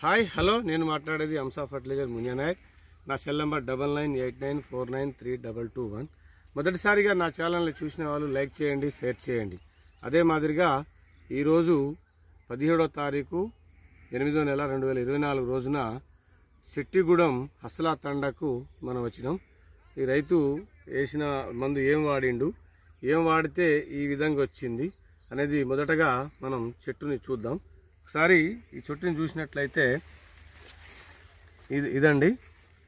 Hi hello నేను మాట్లాడేది అంసా fertiliser Muniya Naik. నా సెల్ నెంబర్ 9989493221. మొదటిసారిగా నా ఛానల్ని చూసిన వాళ్ళు లైక్ చేయండి, షేర్ చేయండి. అదే మాదిరిగా ఈరోజు 17వ తారీఖు 8వ నెల 2024 రోజున సిట్టిగూడెం హస్లా తండాకు మనం వచ్చినాం. ఈ రైతు వేసిన మందు ఏం వాడిండు, ఏం వాడితే ఈ విధంగా వచ్చింది అనేది మొదటగా మనం చెట్టుని చూద్దాం. ఒకసారి ఈ చెట్టుని చూసినట్లయితే ఇదండి,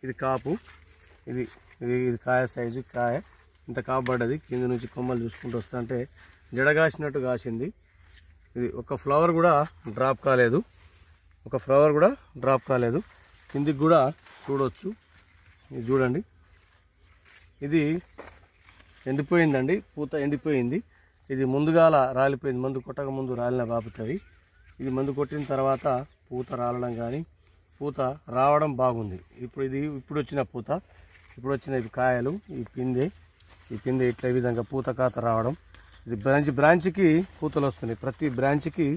ఇది కాపు, ఇది కాయ సైజు, కాయ ఇంత కాపు పడ్డది. కింద నుంచి కొమ్మలు చూసుకుంటూ వస్తా అంటే జడగాసినట్టు కాసింది. ఇది ఒక ఫ్లవర్ కూడా డ్రాప్ కాలేదు, కిందికి కూడా చూడవచ్చు. ఇది చూడండి, ఇది ఎండిపోయిందండి, పూత ఎండిపోయింది. ఇది ముందుగాల రాలిపోయింది, మందు కొట్టక ముందు రాలిన బాపుతాయి. ఇది మందు కొట్టిన తర్వాత పూత రాలడం కానీ పూత రావడం బాగుంది. ఇప్పుడు వచ్చిన పూత, ఇప్పుడు వచ్చిన కాయలు, ఈ పిందె ఇట్లా ఈ విధంగా పూత కాత రావడం. ఇది బ్రాంచ్కి పూతలు వస్తున్నాయి, ప్రతి బ్రాంచ్కి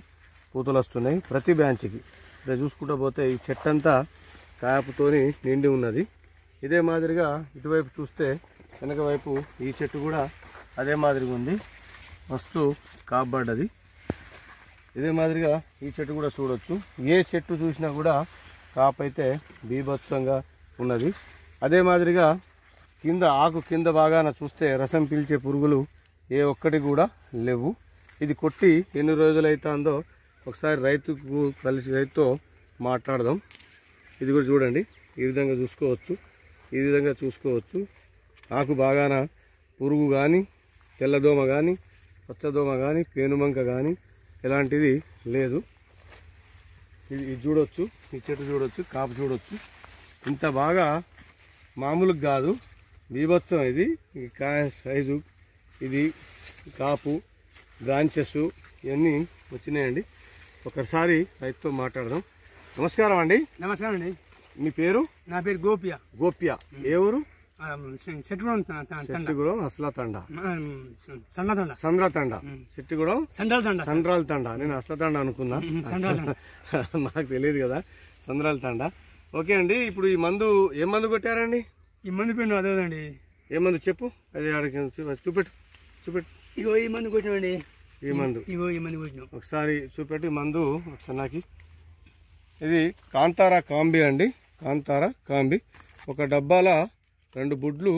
పూతలు వస్తున్నాయి. ప్రతి బ్రాంచ్కి ఇలా చూసుకుంటూ పోతే ఈ చెట్టంతా కాపుతోని నిండి ఉన్నది. ఇదే మాదిరిగా ఇటువైపు చూస్తే వెనక వైపు ఈ చెట్టు కూడా అదే మాదిరిగా ఉంది, మస్తు కాపబడ్డది. ఇదే మాదిరిగా ఈ చెట్టు కూడా చూడొచ్చు. ఏ చెట్టు చూసినా కూడా కాపు అయితే బీభత్సంగా ఉన్నది. అదే మాదిరిగా ఆకు కింద బాగాన చూస్తే రసం పీల్చే పురుగులు ఏ ఒక్కటి కూడా లేవు. ఇది కొట్టి ఎన్ని రోజులు అవుతుందో ఒకసారి రైతుతో మాట్లాడదాం. ఇది కూడా చూడండి, ఈ విధంగా చూసుకోవచ్చు. ఆకు బాగాన పురుగు కానీ, తెల్లదోమ కానీ, పచ్చదోమ కానీ, పేనుమంక కానీ ఎలాంటిది లేదు. ఇది చూడొచ్చు, ఈ చెట్టు చూడొచ్చు, కాపు చూడొచ్చు. ఇంత బాగా మామూలుగా కాదు, బీభత్సం. ఇది కాయ సైజు, ఇది కాపు, బ్రాంచెస్ ఇవన్నీ వచ్చినాయండి. ఒకసారి రైతుతో మాట్లాడదాం. నమస్కారం అండి. నమస్కారం అండి. మీ పేరు? నా పేరు గోప్య. ఏ ఊరు? సిట్టిగూడెం హస్లా తండా, సిట్టిగూడెం సండ్రాల తండా. నేను హస్లా తండా అనుకున్నా, నాకు తెలియదు కదా, సంద్రాల తండా. ఓకే అండి, ఇప్పుడు ఈ మందు ఏం మందు కొట్టారండి? ఈ మందు పిండు అదేదండి. ఏ మందు చెప్పు, అది చూపెట్టు. ఇగో ఈ మందు కొట్టినామండి. ఈ మందు కొట్టినాం. ఒకసారి చూపెట్టు ఈ మందు ఒకసారి నాకు. ఇది కాంతారా కాంబి అండి, కాంతారా కాంబి. ఒక డబ్బాల 2 బుడ్లు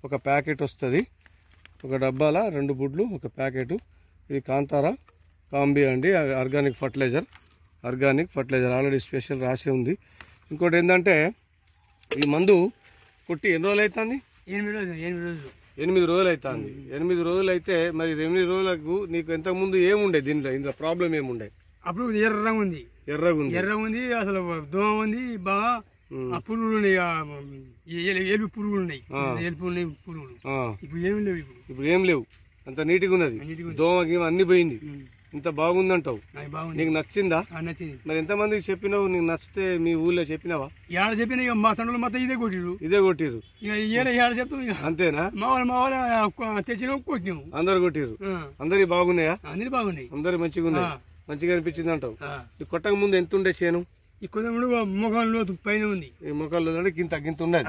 ఒక ప్యాకెట్ వస్తుంది. ఒక డబ్బాల 2 బుడ్లు ఒక ప్యాకెట్. ఇది కాంతారా కాంబి అండి, ఆర్గానిక్ ఫర్టిలైజర్. ఆల్రెడీ స్పెషల్ రాసి ఉంది. ఇంకోటి ఏంటంటే ఈ మందు కొట్టి ఎన్ని రోజులు అవుతుంది? 8 రోజులు. 8 రోజులు అవుతుంది. 8 రోజులు అయితే మరి 8 రోజులకు నీకు ఇంతకు ముందు ఏముండే? ఇందులో ప్రాబ్లం ఏముండే? అప్పుడు ఎర్రగా ఉంది. అసలు దోమ ఉంది బాగా. పురుగులు ఉన్నాయి, ఎలుపు పురుగులు ఉన్నాయి. పురుగులు ఇప్పుడు ఏం లేవు. అంత నీట్గా ఉన్నది, దోమ గీమ అన్ని పోయింది. ఇంత బాగుందంటావు. నీకు నచ్చిందా? నచ్చింది. మరి ఎంతమందికి చెప్పినావు? నీకు నచ్చితే మీ ఊళ్ళో చెప్పినావా? ఏడ చెప్పిన మా తండ్రులు మొత్తం ఇదే కొట్టిరు. అంతేనా? మా వాళ్ళ తెచ్చిన కొట్టినాము. అందరు కొట్టిరు. అందరికి బాగున్నాయా? అందరి బాగున్నాయి. అందరు మంచిగా ఉన్నాయి. మంచిగా అనిపించింది అంటావు. ఈ కొట్టక ముందు ఎంత ఉండే చేను? ఈ కొంత మొఖం లోతు పైన ఉంది. ఈ మొఖాలు అంటే గింత ఉన్నది.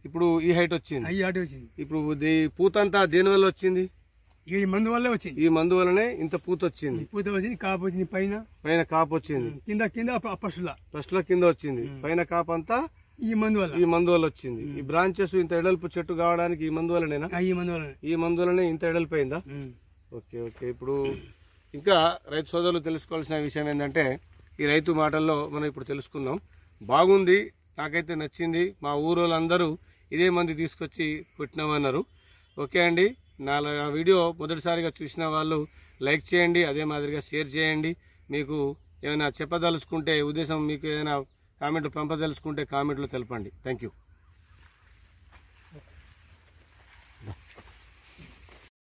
ఇప్పుడు ఈ హైట్ వచ్చింది. ఇప్పుడు పూత అంతా దేని వల్ల వచ్చింది? ఈ మందు వల్లే వచ్చింది. ఈ మందు వల్లనే ఇంత పూత వచ్చింది. కాపు వచ్చింది, పైన కాపు వచ్చింది. కింద ఫస్ట్ లో కింద వచ్చింది. పైన కాపు అంతా ఈ మందు వల్ల వచ్చింది. ఈ బ్రాంచెస్ ఇంత ఎడల్పు చెట్టు కావడానికి ఈ మందు వల్లనేనా? ఈ మందు వల్లనే ఇంత ఎడల్పు అయిందా? ఓకే. ఇప్పుడు ఇంకా రైతు సోదరులు తెలుసుకోవాల్సిన విషయం ఏంటంటే ఈ రైతు మాటల్లో మనం ఇప్పుడు తెలుసుకుందాం. బాగుంది, నాకైతే నచ్చింది. మా ఊరోళ్ళందరూ ఇదే మంది తీసుకొచ్చి కొట్టినామన్నారు. ఓకే అండి, నా వీడియో మొదటిసారిగా చూసిన వాళ్ళు లైక్ చేయండి, అదే మాదిరిగా షేర్ చేయండి. మీకు ఏమైనా చెప్పదలుచుకుంటే ఉద్దేశం, మీకు ఏదైనా కామెంట్లు పంపదలుచుకుంటే కామెంట్లో తెలపండి. Thank you.